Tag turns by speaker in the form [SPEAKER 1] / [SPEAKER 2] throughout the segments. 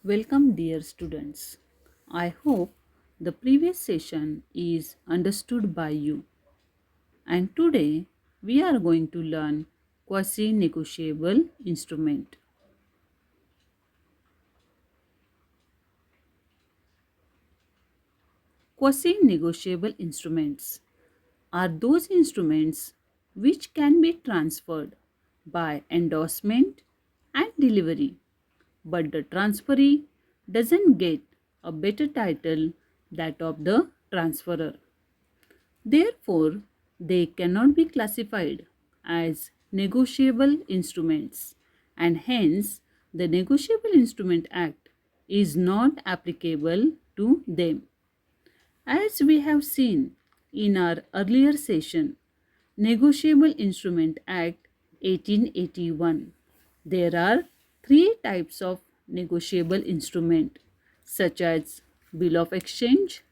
[SPEAKER 1] Welcome, dear students. I hope the previous session is understood by you. And today we are going to learn quasi-negotiable instrument. Quasi-negotiable instruments are those instruments which can be transferred by endorsement and delivery, but the transferee doesn't get a better title that of the transferor. Therefore, they cannot be classified as negotiable instruments, and hence the Negotiable Instrument Act is not applicable to them. As we have seen in our earlier session, Negotiable Instrument Act 1881. There are three types of negotiable instrument such as bill of exchange,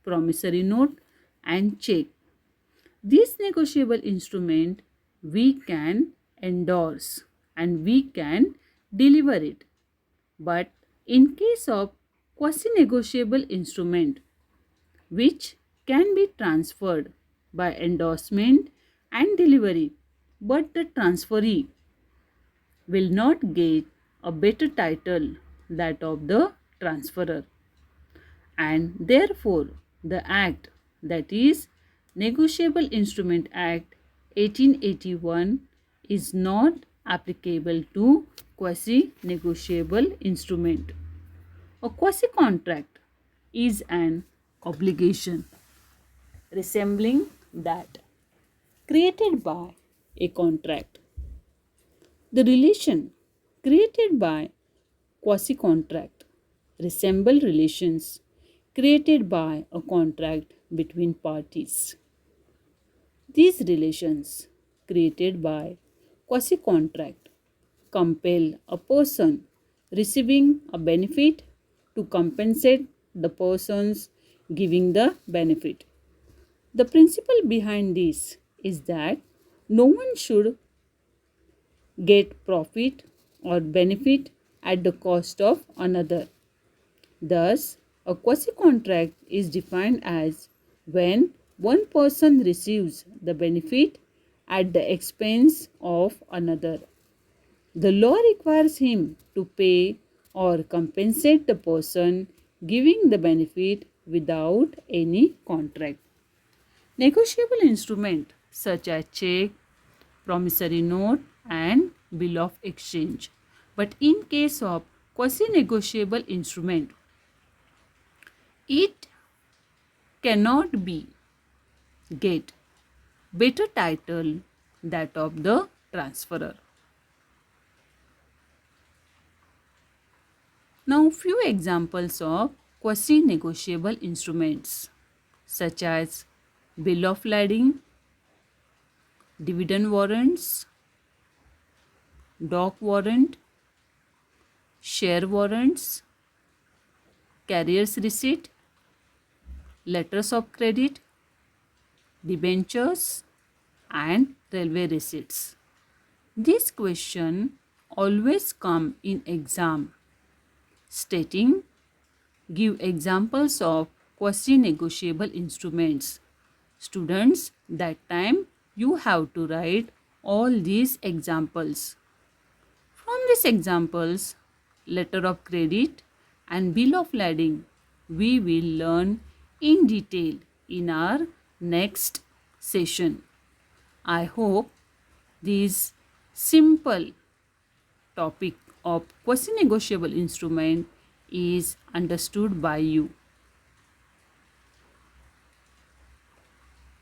[SPEAKER 1] promissory note and check. This negotiable instrument we can endorse and we can deliver it. But in case of quasi-negotiable instrument which can be transferred by endorsement and delivery, but the transferee will not get a better title that of the transferor, and therefore the act, that is Negotiable Instrument Act 1881, is not applicable to quasi-negotiable instrument. A quasi-contract is an obligation resembling that created by a contract. The relation created by quasi-contract resemble relations created by a contract between parties. These relations created by quasi-contract compel a person receiving a benefit to compensate the persons giving the benefit. The principle behind this is that no one should get profit or benefit at the cost of another. Thus, a quasi-contract is defined as when one person receives the benefit at the expense of another. The law requires him to pay or compensate the person giving the benefit without any contract. Negotiable instruments such as check, promissory note and bill of exchange. But in case of quasi-negotiable instrument, it cannot be get better title that of the transferor. Now few examples of quasi-negotiable instruments such as bill of lading, dividend warrants, dock warrant, share warrants, carrier's receipt, letters of credit, debentures and railway receipts. This question always come in exam stating give examples of quasi-negotiable instruments. Students, that time you have to write all these examples. From these examples, letter of credit and bill of lading we will learn in detail in our next session. I hope this simple topic of quasi-negotiable instrument is understood by you.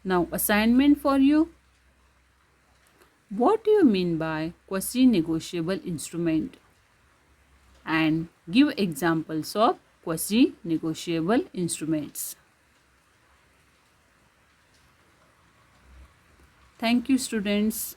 [SPEAKER 1] Now assignment for you. What do you mean by quasi-negotiable instrument? And give examples of quasi-negotiable instruments. Thank you, students.